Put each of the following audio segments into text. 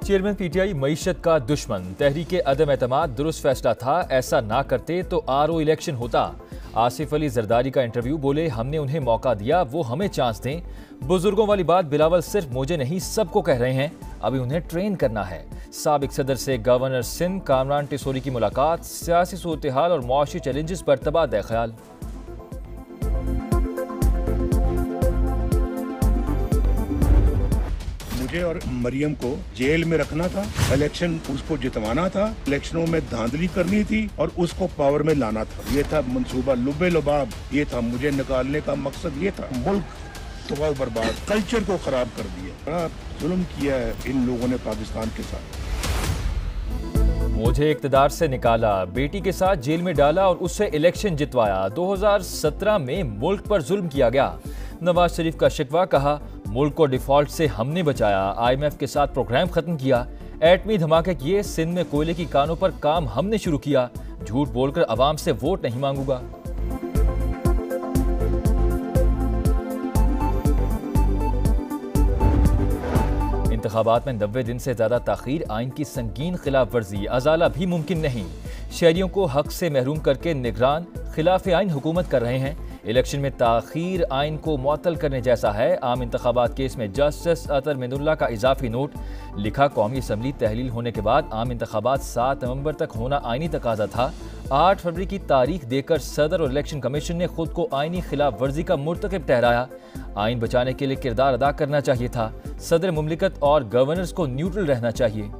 Chairman PTI मईशत का दुश्मन, तहरीके अदम एतमाद दुरुस्त फैसला था, ऐसा ना करते तो आरओ इलेक्शन होता। आसिफ अली जरदारी का इंटरव्यू, बोले हमने उन्हें मौका दिया, वो हमें चांस दें। बुजुर्गों वाली बात बिलावल सिर्फ मुझे नहीं सबको कह रहे हैं, अभी उन्हें ट्रेन करना है। साबिक सदर से गवर्नर सिंध कामरान टिसोरी की मुलाकात, सियासी सूरत हाल और मुआशी चैलेंजेस पर तबादला ख्याल। मुझे और मरियम को जेल में रखना था, इलेक्शन उसको जितवाना था, इलेक्शनों में धांधली करनी थी और उसको पावर में लाना था। ये था मंसूबा लुबे लुबाब, ये था मुझे निकालने का मकसद, ये था। मुल्क तबाह बर्बाद, कल्चर को खराब कर दिया, बड़ा जुल्म किया है इन लोगों ने पाकिस्तान के साथ। मुझे इक्तदार से निकाला, बेटी के साथ जेल में डाला और उससे इलेक्शन जितवाया। 2017 में मुल्क पर जुल्म किया गया। नवाज शरीफ का शिकवा, कहा मुल्क को डिफॉल्ट से हमने बचाया, IMF के साथ प्रोग्राम खत्म किया, एटमी धमाके किए, सिंध में कोयले की कानों पर काम हमने शुरू किया, झूठ बोलकर अवाम से वोट नहीं मांगूंगा। इंतखाबात में 90 दिन से ज्यादा ताखीर, आइन की संगीन खिलाफ वर्जी, अजाला भी मुमकिन नहीं। शहरियों को हक से महरूम करके निगरान खिलाफ आइन हुकूमत कर रहे हैं। इलेक्शन में ताखीर आइन को मुअत्तल करने जैसा है। आम इंतखाबात केस में जस्टिस अतर मिनुल्लाह का इजाफी नोट, लिखा कौमी असम्बली तहलील होने के बाद आम इंतखाबात 7 नवंबर तक होना आइनी तकाजा था। 8 फरवरी की तारीख देकर सदर और इलेक्शन कमीशन ने खुद को आइनी खिलाफ वर्जी का मुर्तकिब ठहराया। आइन बचाने के लिए किरदार अदा करना चाहिए था। सदर मुमलिकत और गवर्नर्स को न्यूट्रल रहना चाहिए।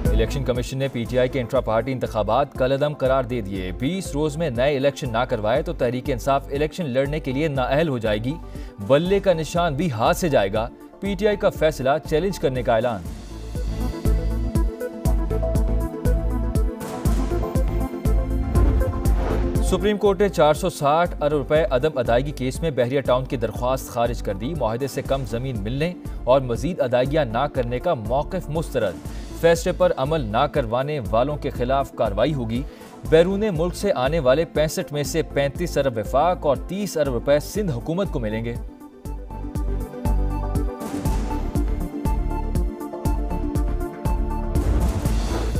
इलेक्शन कमीशन ने पीटीआई के इंट्रा पार्टी इंतखाबात कलअदम करार दे दिए। 20 रोज में नए इलेक्शन ना करवाए तो तहरीक इंसाफ इलेक्शन लड़ने के लिए नाअहल हो जाएगी, बल्ले का निशान भी हाथ से जाएगा। पीटीआई का फैसला चैलेंज करने का ऐलान। सुप्रीम कोर्ट ने 460 अरब रुपए अदम अदायगी केस में बहरिया टाउन की दरख्वास्त खारिज कर दी। मुआहदे से कम जमीन मिलने और मजीद अदायगियां ना करने का मौक़िफ़ मुस्तरद। फैसले पर अमल ना करवाने वालों के खिलाफ कार्रवाई होगी। बैरून मुल्क से आने वाले 65 में से 35 अरब वफाक और 30 अरब रुपए सिंध हुकूमत को मिलेंगे।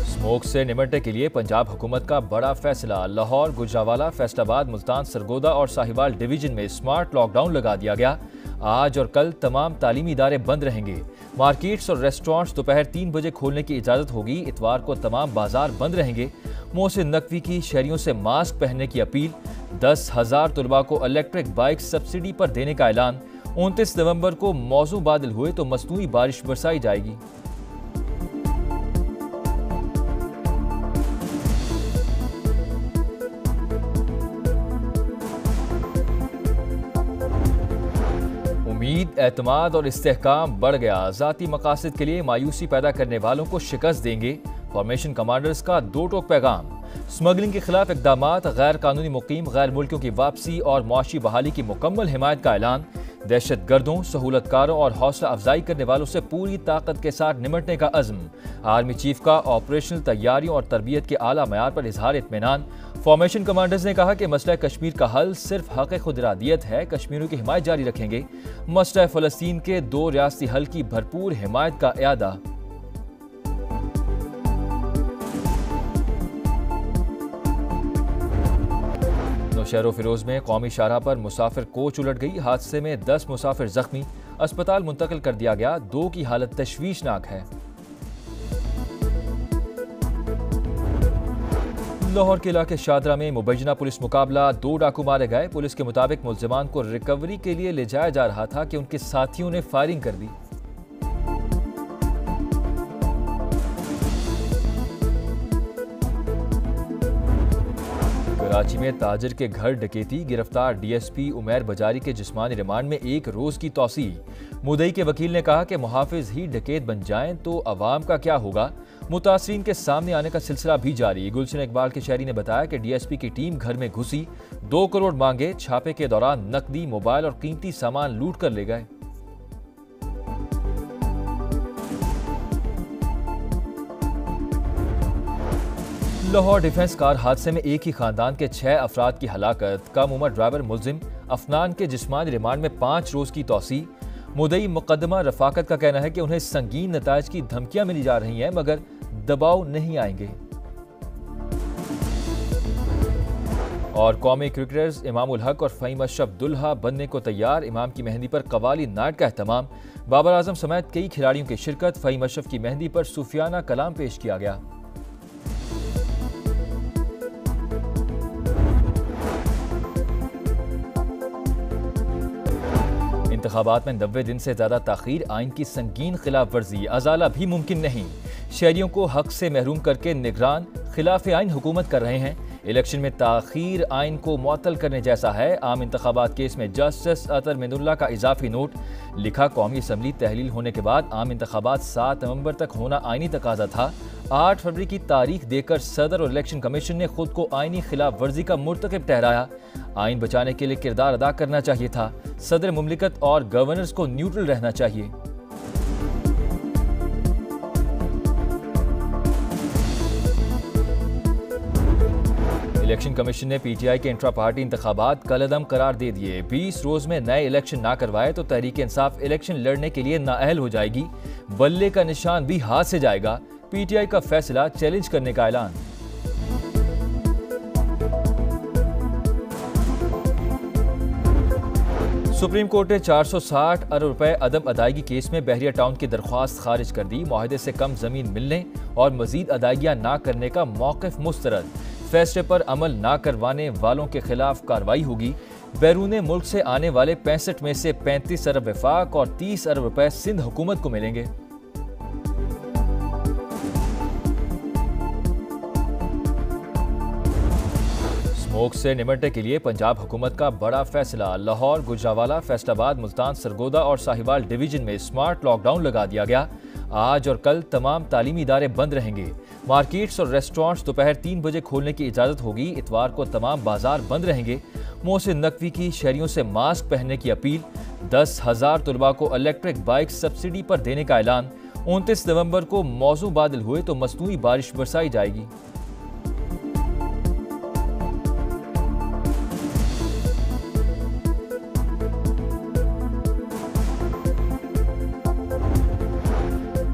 स्मोक से निपटने के लिए पंजाब हुकूमत का बड़ा फैसला। लाहौर, गुजरावाला, फैसलाबाद, मुल्तान, सरगोदा और साहिवाल डिवीजन में स्मार्ट लॉकडाउन लगा दिया गया। आज और कल तमाम तालीमी इदारे बंद रहेंगे। मार्केट्स और रेस्टोरेंट्स दोपहर 3 बजे खोलने की इजाज़त होगी। इतवार को तमाम बाजार बंद रहेंगे। मोहसिन नकवी की शहरियों से मास्क पहनने की अपील। 10,000 तलबा को इलेक्ट्रिक बाइक सब्सिडी पर देने का ऐलान। 29 नवंबर को मौसम बादल हुए तो मसनूई बारिश बरसाई जाएगी। उम्मीद, एतमाद और इस्तेहकाम बढ़ गया। ज़ाती मकासद के लिए मायूसी पैदा करने वालों को शिकस्त देंगे। फॉर्मेशन कमांडर्स का दो टोक पैगाम। स्मगलिंग के खिलाफ इकदामात, गैर कानूनी मुकीम गैर मुल्कियों की वापसी और मुआशी बहाली की मुकम्मल हिमायत का ऐलान। दहशत गर्दों, सहूलतकारों और हौसला अफजाई करने वालों से पूरी ताकत के साथ निमटने का अज़्म। आर्मी चीफ का ऑपरेशनल तैयारियों और तरबियत के आला मयार पर इजहार इत्मीनान। फॉर्मेशन कमांडर्स ने कहा कि मसला कश्मीर का हल सिर्फ हक़ खुद इरादियत है, कश्मीरियों की हिमायत जारी रखेंगे। मसला फ़लस्तीन के 2 रियासती हल की भरपूर हिमायत का इयादा। नौशहर फिरोज में कौमी शाहराह पर मुसाफिर कोच उलट गई। हादसे में 10 मुसाफिर जख्मी, अस्पताल मुंतकिल कर दिया गया। 2 की हालत तशवीशनाक है। लाहौर के इलाके शादरा में मुबैना पुलिस मुकाबला, 2 डाकू मारे गए। पुलिस के मुताबिक मुल्जिमान को रिकवरी के लिए ले जाया जा रहा था कि उनके साथियों ने फायरिंग कर दी। कराची में ताजिर के घर डकैती, गिरफ्तार DSP उमैर बजारी के जिस्मानी रिमांड में 1 रोज की तौसी। मुदई के वकील ने कहा कि मुहाफिज ही डकैत बन जाएं तो अवाम का क्या होगा। मुतासरीन के सामने आने का सिलसिला भी जारी। गुलशन इकबाल के शहरी ने बताया कि DSP की टीम घर में घुसी, 2 करोड़ मांगे। छापे के दौरान नकदी, मोबाइल और कीमती सामान लूट कर ले गए। लाहौर डिफेंस कार हादसे में एक ही खानदान के 6 अफराद की हलाकत। कम उम्र ड्राइवर मुलजिम अफनान के जिस्मानी रिमांड में 5 रोज की तौसी। मुद्दई मुकदमा रफाकत का कहना है कि उन्हें संगीन नताज की धमकियां मिली जा रही हैं मगर दबाव नहीं आएंगे। और कौमी क्रिकेटर्स इमाम उल हक और फ़हीम अशरफ दुल्हा बनने को तैयार। इमाम की मेहंदी पर कवाली नाइट का एहतमाम। बाबर आजम समेत कई खिलाड़ियों की शिरकत। फ़हीम अशरफ की मेहंदी पर सूफियाना कलाम पेश किया गया। इंतखाबात में 90 दिन से ज्यादा ताखीर, आइन की संगीन खिलाफ वर्जी, अजाला भी मुमकिन नहीं। शहरियों को हक से महरूम करके निगरान खिलाफ आइन हुकूमत कर रहे हैं। इलेक्शन में ताखीर आइन को मुअत्तल करने जैसा है। आम इंतखाबात केस में जस्टिस अतर मिनुल्लाह का इजाफी नोट। लिखा, कौमी असम्बली तहलील होने के बाद आम इंतखाबात 7 नवंबर तक होना आइनी तकाजा था। 8 फरवरी की तारीख देकर सदर और इलेक्शन कमीशन ने खुद को आइनी खिलाफ वर्जी का मुर्तकिब ठहराया। आइन बचाने के लिए किरदार अदा करना चाहिए था। सदर मुमलिकत और गवर्नर्स को न्यूट्रल रहना चाहिए। इलेक्शन कमीशन ने पीटीआई के इंट्रा पार्टी इंतखाबात कलअदम करार दे दिए। 20 रोज में नए इलेक्शन ना करवाए तो तहरीक इंसाफ इलेक्शन लड़ने के लिए नाअहल हो जाएगी। बल्ले का निशान भी हाथ से जाएगा। पीटीआई का फैसला चैलेंज करने का ऐलान। सुप्रीम कोर्ट ने 460 अरब रुपए अदम अदायगी केस में बहरिया टाउन की दरख्वास्त खारिज कर दी। मुआहदे से कम जमीन मिलने और मजीद अदायगियां ना करने का मौक़िफ़ मुस्तरद। फैसले पर अमल ना करवाने वालों के खिलाफ कार्रवाई होगी। बैरून मुल्क से आने वाले 65 में से 35 अरब वफाक और 30 अरब रुपए सिंध हुकूमत को मिलेंगे। स्मोक से निपटने के लिए पंजाब हुकूमत का बड़ा फैसला। लाहौर, गुजरावाला, फैसलाबाद, मुल्तान, सरगोदा और साहिवाल डिवीजन में स्मार्ट लॉकडाउन लगा दिया गया। आज और कल तमाम तालीमी इदारे बंद रहेंगे। मार्केट्स और रेस्टोरेंट्स दोपहर 3 बजे खोलने की इजाज़त होगी। इतवार को तमाम बाजार बंद रहेंगे। मोहसिन नकवी की शहरियों से मास्क पहनने की अपील। 10,000 तलबा को इलेक्ट्रिक बाइक सब्सिडी पर देने का ऐलान। 29 नवंबर को मौसम बादल हुए तो मसनूई बारिश बरसाई जाएगी।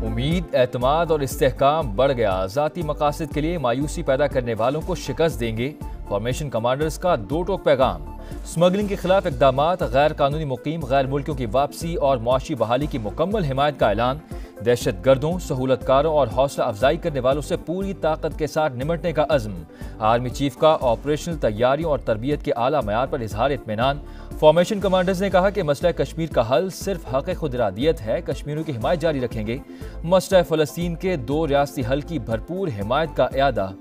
उम्मीद, एतमाद और इस्तेहकाम बढ़ गया। ज़ाती मकासद के लिए मायूसी पैदा करने वालों को शिकस्त देंगे। फॉर्मेशन कमांडर्स का दो टोक पैगाम। स्मगलिंग के खिलाफ इक़दामात, गैर कानूनी मुकीम गैर मुल्कियों की वापसी और मुआशी बहाली की मुकम्मल हिमायत का ऐलान। दहशत गर्दों, सहूलतकारों और हौसला अफजाई करने वालों से पूरी ताकत के साथ निमटने का अज़्म। आर्मी चीफ का ऑपरेशनल तैयारियों और तरबियत के आला मयार पर इजहार इत्मीनान। फॉर्मेशन कमांडर्स ने कहा कि मसला कश्मीर का हल सिर्फ हक़ खुदरादियत है। कश्मीरियों की हिमायत जारी रखेंगे। मसला फ़लस्तीन के 2 रियासती हल की भरपूर हिमायत का इयादा।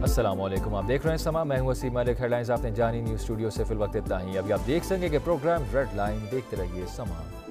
अस्सलामुअलैकुम, आप देख रहे हैं समा। मैं हूं वसीम मलिक। हेडलाइंस आपने जानी। न्यूज़ स्टूडियो से फिल वक्त इतना ही। अभी आप देख सकेंगे कि प्रोग्राम रेड लाइन देखते रहिए समा।